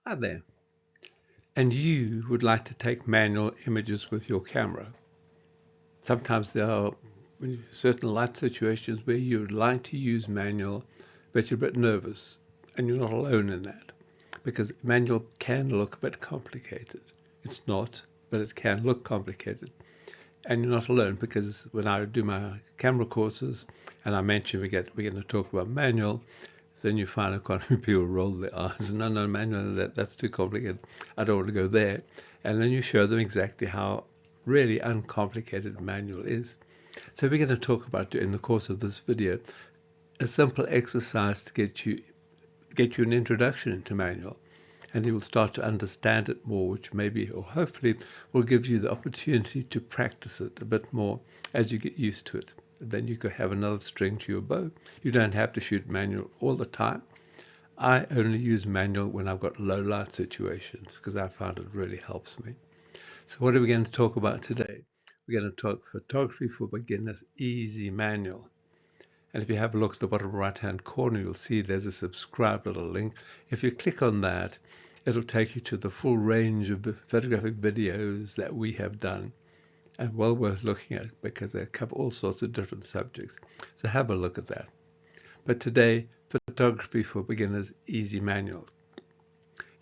Hi there. And you would like to take manual images with your camera. Sometimes there are certain light situations where you would like to use manual, but you're a bit nervous, and you're not alone in that, because manual can look a bit complicated. It's not, but it can look complicated. And you're not alone, because when I do my camera courses and I mention we're going to talk about manual, then you find quite a few people roll their eyes. No, manual, that's too complicated. I don't want to go there. And then you show them exactly how really uncomplicated manual is. So we're going to talk about, in the course of this video, a simple exercise to get you an introduction into manual, and you will start to understand it more, which maybe or hopefully will give you the opportunity to practice it a bit more as you get used to it. Then you could have another string to your bow. You don't have to shoot manual all the time. I only use manual when I've got low light situations because I found it really helps me. So what are we going to talk about today? We're going to talk photography for beginners, easy manual. And if you have a look at the bottom right hand corner, you'll see there's a subscribe little link. If you click on that, it'll take you to the full range of photographic videos that we have done, and well worth looking at because they cover all sorts of different subjects. So have a look at that. But today, photography for beginners, easy manual.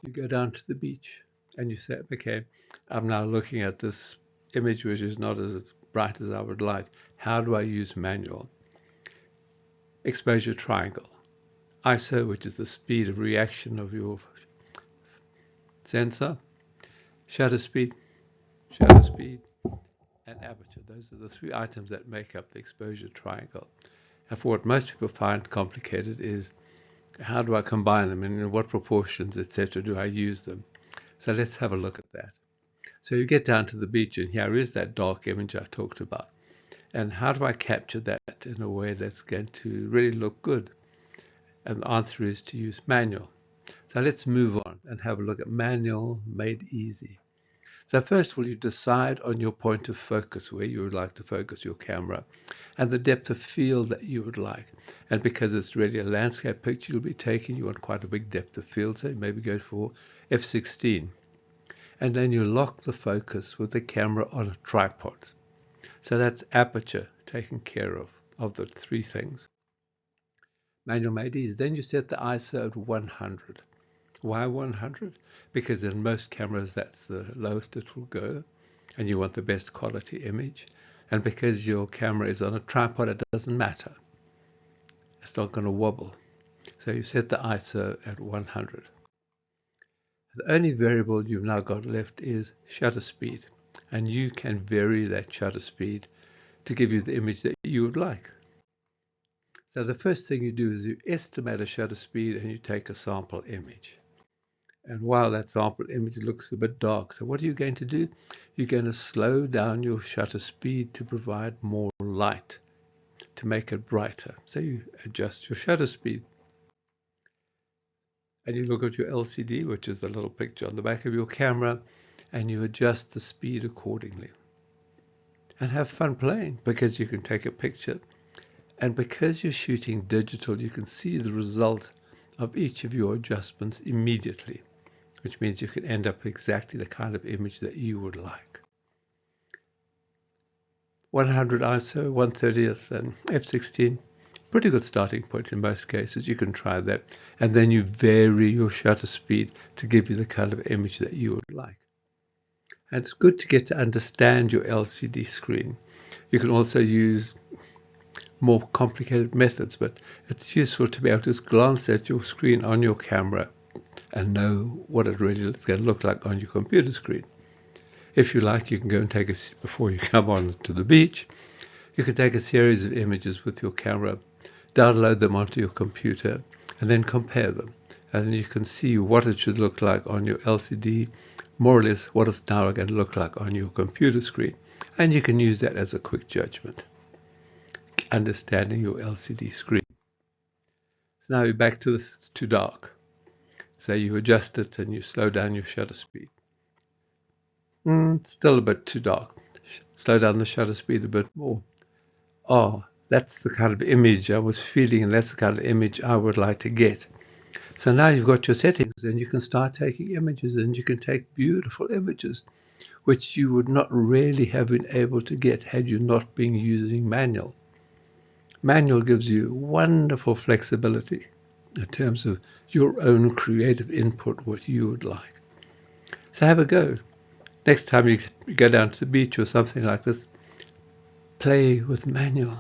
You go down to the beach and you say, okay, I'm now looking at this image which is not as bright as I would like. How do I use manual? Exposure triangle. ISO, which is the speed of reaction of your sensor, shutter speed, and aperture. Those are the three items that make up the exposure triangle. And for what most people find complicated is how do I combine them and in what proportions, etc., do I use them? So let's have a look at that. So you get down to the beach, and here is that dark image I talked about. And how do I capture that in a way that's going to really look good? And the answer is to use manual. So let's move on and have a look at manual made easy. So first of all, you decide on your point of focus, where you would like to focus your camera, and the depth of field that you would like. And because it's really a landscape picture you'll be taking, you want quite a big depth of field, so maybe go for f16. And then you lock the focus with the camera on a tripod. So that's aperture taken care of the three things. Manual made easy. Then you set the ISO at 100. Why 100? Because in most cameras that's the lowest it will go, and you want the best quality image. And because your camera is on a tripod, it doesn't matter. It's not going to wobble. So you set the ISO at 100. The only variable you've now got left is shutter speed, and you can vary that shutter speed to give you the image that you would like. So the first thing you do is you estimate a shutter speed and you take a sample image. And while that sample image looks a bit dark, so what are you going to do? You're going to slow down your shutter speed to provide more light, to make it brighter. So you adjust your shutter speed. And you look at your LCD, which is the little picture on the back of your camera, and you adjust the speed accordingly. And have fun playing, because you can take a picture. And because you're shooting digital, you can see the result of each of your adjustments immediately, which means you can end up with exactly the kind of image that you would like. 100 ISO, 1/30th, and f16, pretty good starting point in most cases. You can try that, and then you vary your shutter speed to give you the kind of image that you would like. And it's good to get to understand your LCD screen. You can also use more complicated methods, but it's useful to be able to just glance at your screen on your camera and know what it really is going to look like on your computer screen. If you like, you can go and take before you come on to the beach, you can take a series of images with your camera, download them onto your computer, and then compare them. And you can see what it should look like on your LCD, more or less what it's now going to look like on your computer screen. And you can use that as a quick judgment, understanding your LCD screen. So now you're back to this, it's too dark. So you adjust it and you slow down your shutter speed. It's still a bit too dark. Slow down the shutter speed a bit more. Oh, that's the kind of image I was feeling, and that's the kind of image I would like to get. So now you've got your settings and you can start taking images, and you can take beautiful images which you would not really have been able to get had you not been using manual. Manual gives you wonderful flexibility in terms of your own creative input, what you would like. So have a go. Next time you go down to the beach or something like this, play with manual.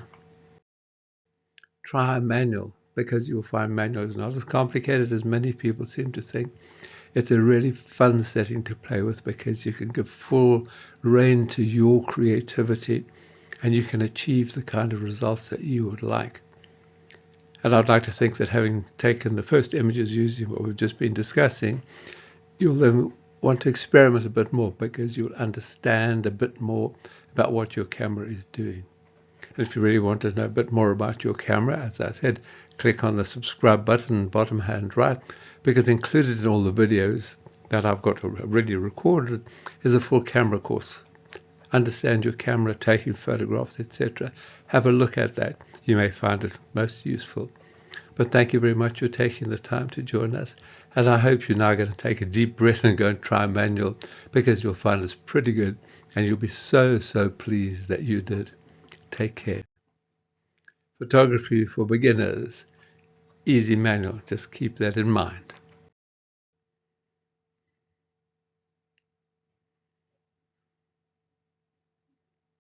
Try manual, because you'll find manual is not as complicated as many people seem to think. It's a really fun setting to play with because you can give full rein to your creativity and you can achieve the kind of results that you would like. And I'd like to think that having taken the first images using what we've just been discussing, you'll then want to experiment a bit more because you'll understand a bit more about what your camera is doing. And if you really want to know a bit more about your camera, as I said, click on the subscribe button bottom hand right, because included in all the videos that I've got already recorded is a full camera course. Understand your camera, taking photographs, etc. Have a look at that. You may find it most useful. But thank you very much for taking the time to join us. And I hope you're now going to take a deep breath and go and try manual, because you'll find it's pretty good and you'll be so pleased that you did. Take care. Photography for beginners, easy manual. Just keep that in mind.